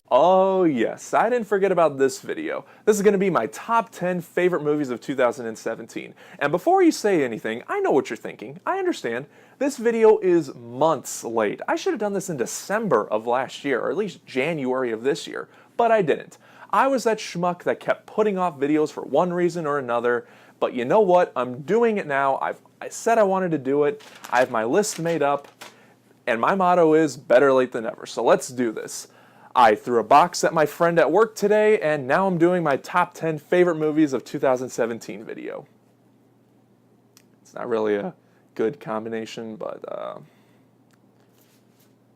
Oh yes, I didn't forget about this video. This is going to be my top 10 favorite movies of 2017. And before you say anything, I know what you're thinking. I understand. This video is months late. I should have done this in December of last year, or at least January of this year, but I didn't. I was that schmuck that kept putting off videos for one reason or another, but you know what? I'm doing it now. I said I wanted to do it. I have my list made up, and my motto is better late than never. So let's do this. I threw a box at my friend at work today, and now I'm doing my top 10 favorite movies of 2017 video. It's not really a good combination, but oh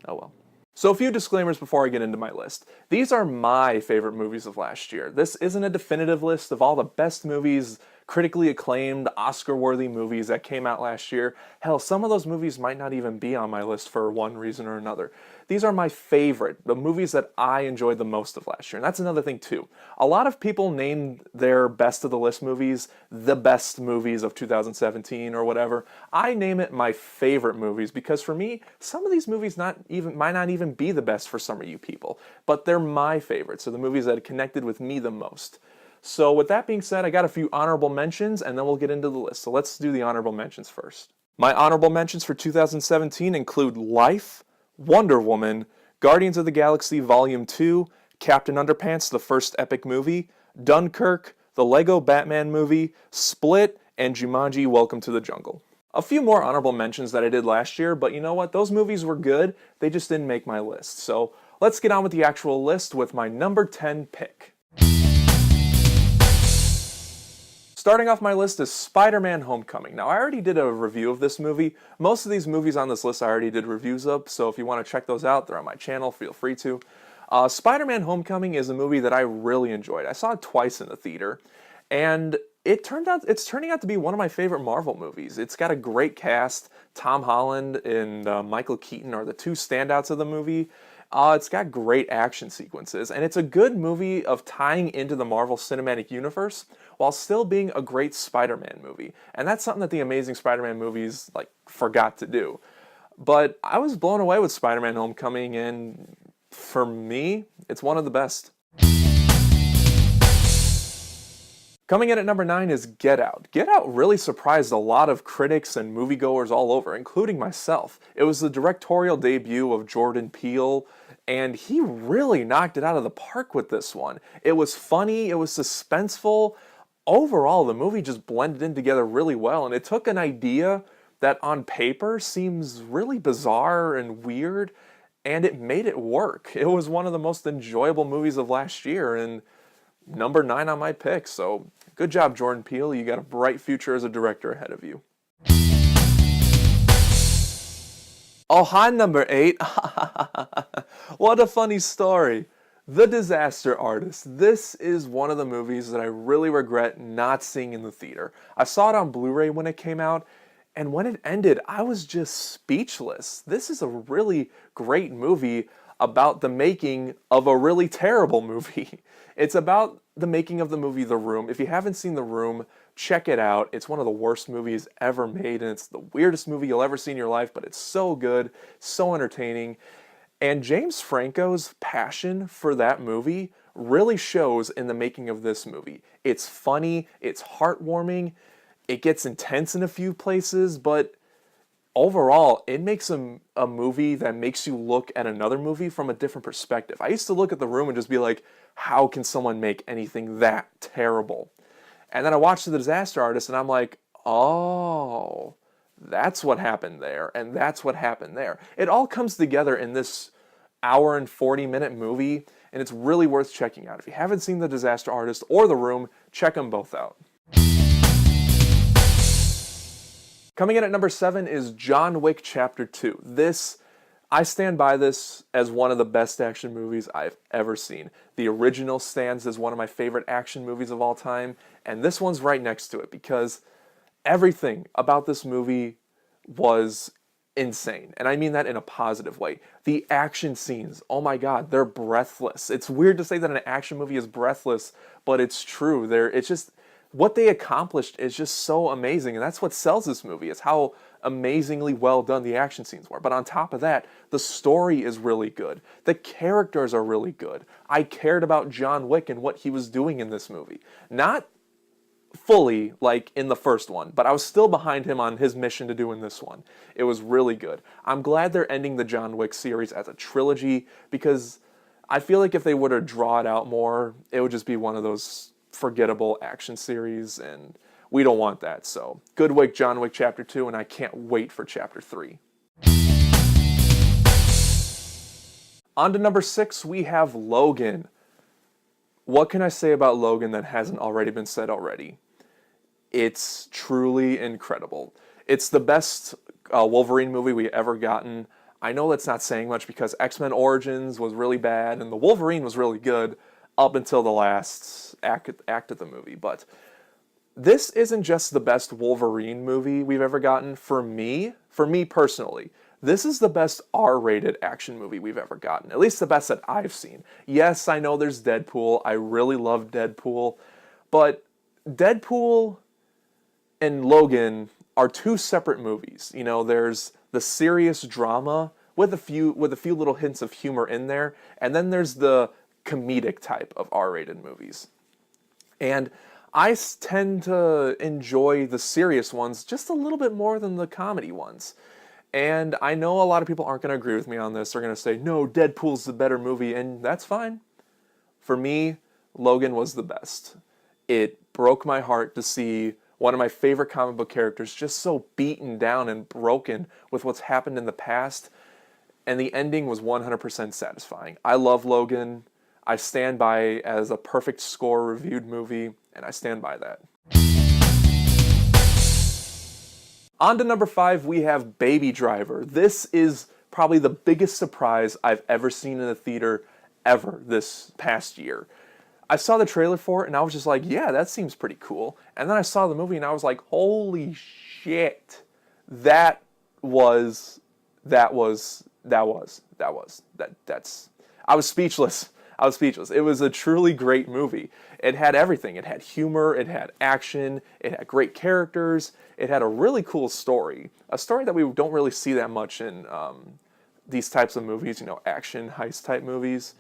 well. So a few disclaimers before I get into my list. These are my favorite movies of last year. This isn't a definitive list of all the best movies, critically acclaimed, Oscar-worthy movies that came out last year. Hell, some of those movies might not even be on my list for one reason or another. These are my favorite, the movies that I enjoyed the most of last year. And that's another thing too. A lot of people named their best of the list movies the best movies of 2017 or whatever. I name it my favorite movies because for me, some of these movies might not even be the best for some of you people, but they're my favorites. So the movies that connected with me the most. So with that being said, I got a few honorable mentions and then we'll get into the list. So let's do the honorable mentions first. My honorable mentions for 2017 include Life, Wonder Woman, Guardians of the Galaxy Volume 2, Captain Underpants, the first epic movie, Dunkirk, the Lego Batman movie, Split, and Jumanji: Welcome to the Jungle. A few more honorable mentions that I did last year, but you know what? Those movies were good, they just didn't make my list. So let's get on with the actual list with my number 10 pick. Starting off my list is SpiderMan Homecoming. Now, I already did a review of this movie. Most of these movies on this list I already did reviews of, so if you want to check those out, they're on my channel, feel free to. SpiderMan Homecoming is a movie that I really enjoyed. I saw it twice in the theater, and it's turning out to be one of my favorite Marvel movies. It's got a great cast. Tom Holland and Michael Keaton are the two standouts of the movie. It's got great action sequences, and it's a good movie of tying into the Marvel Cinematic Universe while still being a great Spider-Man movie. And that's something that the Amazing Spider-Man movies forgot to do. But I was blown away with Spider-Man Homecoming, and for me, it's one of the best. Coming in at number 9 is Get Out. Get Out really surprised a lot of critics and moviegoers all over, including myself. It was the directorial debut of Jordan Peele, and he really knocked it out of the park with this one. It was funny, it was suspenseful. Overall, the movie just blended in together really well, and it took an idea that on paper seems really bizarre and weird, and it made it work. It was one of the most enjoyable movies of last year, and number 9 on my pick, so good job, Jordan Peele. You got a bright future as a director ahead of you. Oh, hi, number 8. What a funny story. The Disaster Artist. This is one of the movies that I really regret not seeing in the theater. I saw it on Blu-ray when it came out, and when it ended, I was just speechless. This is a really great movie about the making of a really terrible movie. It's about the making of the movie The Room. If you haven't seen The Room, check it out. It's one of the worst movies ever made, and it's the weirdest movie you'll ever see in your life, but it's so good, so entertaining. And James Franco's passion for that movie really shows in the making of this movie. It's funny, it's heartwarming, it gets intense in a few places, but overall, it makes a movie that makes you look at another movie from a different perspective. I used to look at The Room and just be like, how can someone make anything that terrible? And then I watched The Disaster Artist and I'm like, oh, that's what happened there, and that's what happened there. It all comes together in this hour and 40-minute movie, and it's really worth checking out. If you haven't seen The Disaster Artist or The Room, check them both out. Coming in at number 7 is John Wick Chapter 2. I stand by this as one of the best action movies I've ever seen. The original stands as one of my favorite action movies of all time, and this one's right next to it because everything about this movie was insane, and I mean that in a positive way. The action scenes, oh my god, they're breathless. It's weird to say that an action movie is breathless, but it's true. It's just what they accomplished is just so amazing, and that's what sells this movie, is how amazingly well done the action scenes were. But on top of that, the story is really good. The characters are really good. I cared about John Wick and what he was doing in this movie. Not fully like in the first one, but I was still behind him on his mission to do in this one. It was really good. I'm glad they're ending the John Wick series as a trilogy, because I feel like if they were to draw it out more, it would just be one of those forgettable action series, and we don't want that. So, good Wick, John Wick Chapter 2, and I can't wait for Chapter 3. On to number 6, we have Logan. What can I say about Logan that hasn't already been said already? It's truly incredible. It's the best Wolverine movie we ever gotten. I know that's not saying much because X-Men Origins was really bad and the Wolverine was really good up until the last act of the movie. But this isn't just the best Wolverine movie we've ever gotten. For me personally, this is the best R-rated action movie we've ever gotten. At least the best that I've seen. Yes, I know there's Deadpool. I really love Deadpool. But Deadpool and Logan are two separate movies. You know, there's the serious drama with a few little hints of humor in there, and then there's the comedic type of R-rated movies. And I tend to enjoy the serious ones just a little bit more than the comedy ones. And I know a lot of people aren't going to agree with me on this. They're going to say, no, Deadpool's the better movie, and that's fine. For me, Logan was the best. It broke my heart to see one of my favorite comic book characters just so beaten down and broken with what's happened in the past, and the ending was 100% satisfying. I love Logan. I stand by as a perfect score reviewed movie, and I stand by that. On to number 5, we have Baby Driver. This is probably the biggest surprise I've ever seen in a theater ever this past year. I saw the trailer for it and I was just like, yeah, that seems pretty cool. And then I saw the movie and I was like, holy shit. I was speechless. It was a truly great movie. It had everything. It had humor, it had action, it had great characters, it had a really cool story. A story that we don't really see that much in these types of movies, you know, action, heist type movies.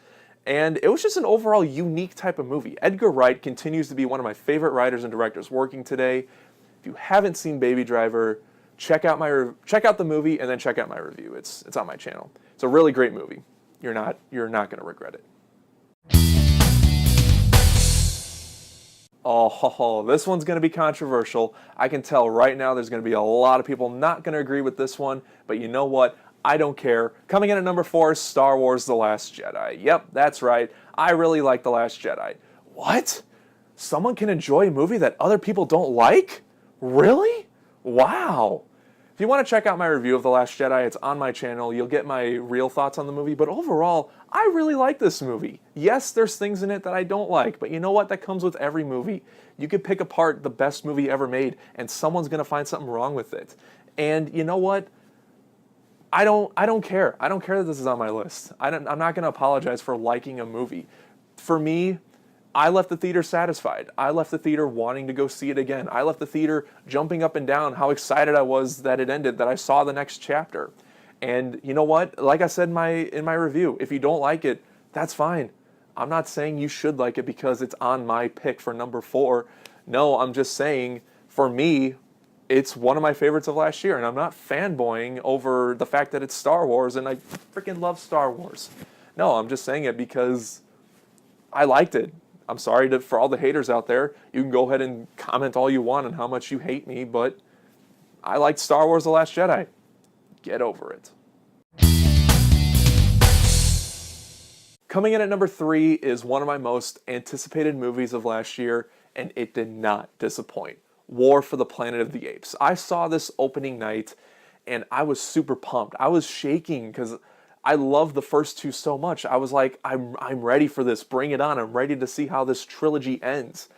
And it was just an overall unique type of movie. Edgar Wright continues to be one of my favorite writers and directors working today. If you haven't seen Baby Driver, check out the movie and then check out my review. It's on my channel. It's a really great movie. You're not going to regret it. Oh, this one's going to be controversial. I can tell right now there's going to be a lot of people not going to agree with this one, but you know what? I don't care. Coming in at number 4 is Star Wars: The Last Jedi. Yep, that's right. I really like The Last Jedi. What? Someone can enjoy a movie that other people don't like? Really? Wow. If you want to check out my review of The Last Jedi, it's on my channel. You'll get my real thoughts on the movie, but overall, I really like this movie. Yes, there's things in it that I don't like, but you know what? That comes with every movie. You could pick apart the best movie ever made, and someone's going to find something wrong with it. And you know what? I don't care. I don't care that this is on my list. I'm not going to apologize for liking a movie. For me, I left the theater satisfied. I left the theater wanting to go see it again. I left the theater jumping up and down how excited I was that it ended, that I saw the next chapter. And you know what? Like I said in my review, if you don't like it, that's fine. I'm not saying you should like it because it's on my pick for number 4. No, I'm just saying, for me, it's one of my favorites of last year, and I'm not fanboying over the fact that it's Star Wars, and I freaking love Star Wars. No, I'm just saying it because I liked it. I'm sorry for all the haters out there. You can go ahead and comment all you want on how much you hate me, but I liked Star Wars: The Last Jedi. Get over it. Coming in at number 3 is one of my most anticipated movies of last year, and it did not disappoint. War for the Planet of the Apes. I saw this opening night, and I was super pumped. I was shaking because I love the first two so much. I was like, I'm ready for this. Bring it on. I'm ready to see how this trilogy ends.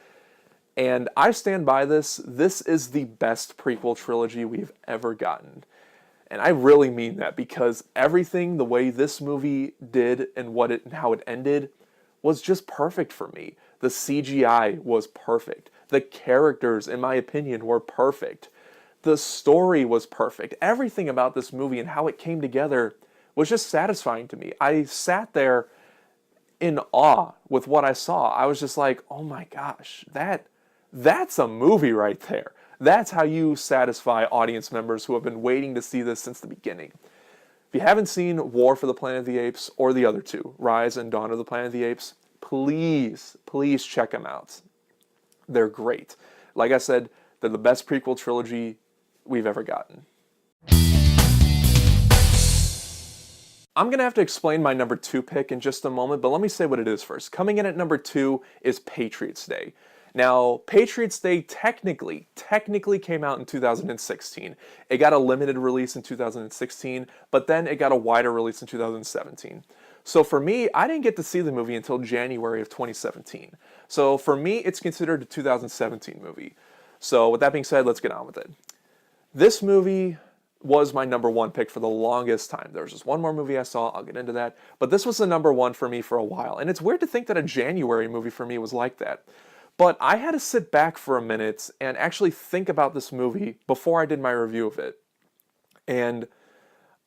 And I stand by this. This is the best prequel trilogy we've ever gotten. And I really mean that because everything, the way this movie did and how it ended, was just perfect for me. The CGI was perfect. The characters, in my opinion, were perfect. The story was perfect. Everything about this movie and how it came together was just satisfying to me. I sat there in awe with what I saw. I was just like, oh my gosh, that's a movie right there. That's how you satisfy audience members who have been waiting to see this since the beginning. If you haven't seen War for the Planet of the Apes or the other two, Rise and Dawn of the Planet of the Apes, please check them out. They're great. Like I said, they're the best prequel trilogy we've ever gotten. I'm going to have to explain my number 2 pick in just a moment, but let me say what it is first. Coming in at number 2 is Patriots Day. Now, Patriots Day technically came out in 2016. It got a limited release in 2016, but then it got a wider release in 2017. So for me, I didn't get to see the movie until January of 2017. So for me, it's considered a 2017 movie. So with that being said, let's get on with it. This movie was my number 1 pick for the longest time. There was just one more movie I saw, I'll get into that. But this was the number 1 for me for a while. And it's weird to think that a January movie for me was like that. But I had to sit back for a minute and actually think about this movie before I did my review of it. And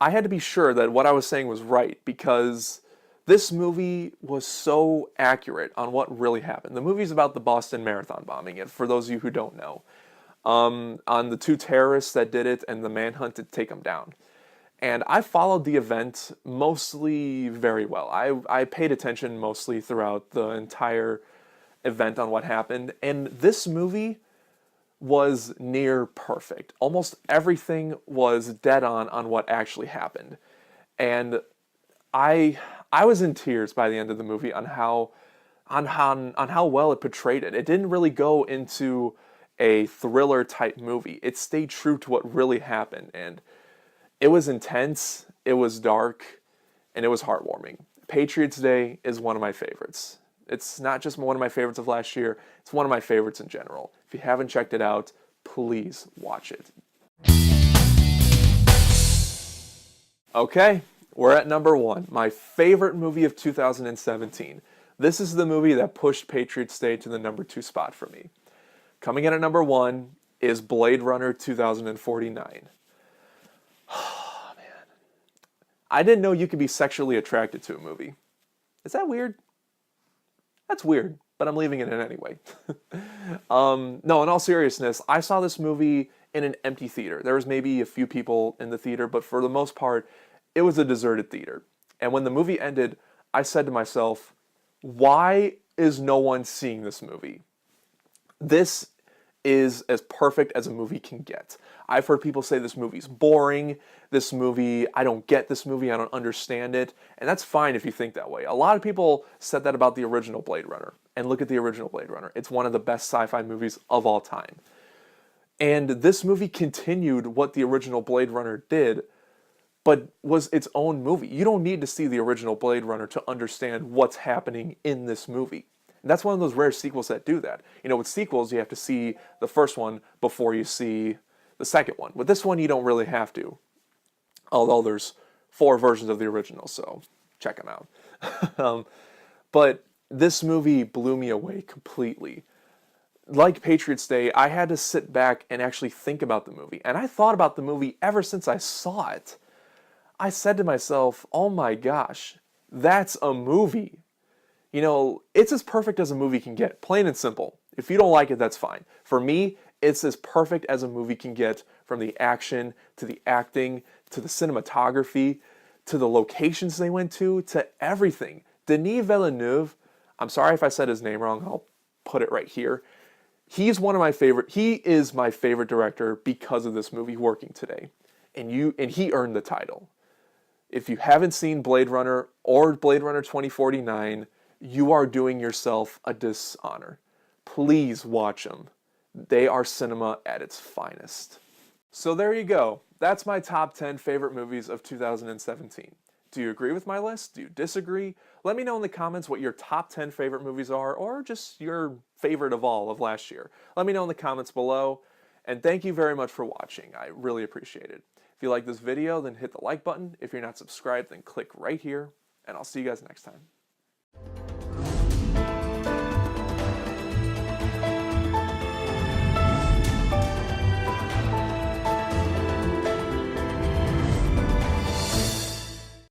I had to be sure that what I was saying was right, because this movie was so accurate on what really happened. The movie's about the Boston Marathon bombing, and for those of you who don't know, on the 2 terrorists that did it and the manhunt to take them down. And I followed the event mostly very well. I paid attention mostly throughout the entire event on what happened, and this movie was near perfect. Almost everything was dead on what actually happened. And I was in tears by the end of the movie on how well it portrayed it. It didn't really go into a thriller type movie. It stayed true to what really happened, and it was intense, it was dark, and it was heartwarming. Patriots Day is one of my favorites. It's not just one of my favorites of last year, it's one of my favorites in general. If you haven't checked it out, please watch it. Okay, we're at number 1, my favorite movie of 2017. This is the movie that pushed Patriots Day to the number 2 spot for me. Coming in at number 1 is Blade Runner 2049. Oh, man. I didn't know you could be sexually attracted to a movie. Is that weird? That's weird, but I'm leaving it in anyway. No, in all seriousness, I saw this movie in an empty theater. There was maybe a few people in the theater, but for the most part, it was a deserted theater. And when the movie ended, I said to myself, why is no one seeing this movie? This is as perfect as a movie can get. I've heard people say this movie's boring, this movie, I don't get this movie, I don't understand it, and that's fine if you think that way. A lot of people said that about the original Blade Runner, and look at the original Blade Runner. It's one of the best sci-fi movies of all time. And this movie continued what the original Blade Runner did, but was its own movie. You don't need to see the original Blade Runner to understand what's happening in this movie. And that's one of those rare sequels that do that. You know, with sequels, you have to see the first one before you see the second one. With this one, you don't really have to. Although there's 4 versions of the original, so check them out. But this movie blew me away completely. Like Patriots Day, I had to sit back and actually think about the movie. And I thought about the movie ever since I saw it. I said to myself, oh my gosh, that's a movie. You know, it's as perfect as a movie can get, plain and simple. If you don't like it, that's fine. For me, it's as perfect as a movie can get, from the action, to the acting, to the cinematography, to the locations they went to everything. Denis Villeneuve, I'm sorry if I said his name wrong, I'll put it right here. He is my favorite director because of this movie working today. And he earned the title. If you haven't seen Blade Runner or Blade Runner 2049, you are doing yourself a dishonor. Please watch them. They are cinema at its finest. So there you go. That's my top 10 favorite movies of 2017. Do you agree with my list? Do you disagree? Let me know in the comments what your top 10 favorite movies are, or just your favorite of all of last year. Let me know in the comments below, and thank you very much for watching. I really appreciate it. If you like this video, then hit the like button. If you're not subscribed, then click right here, and I'll see you guys next time.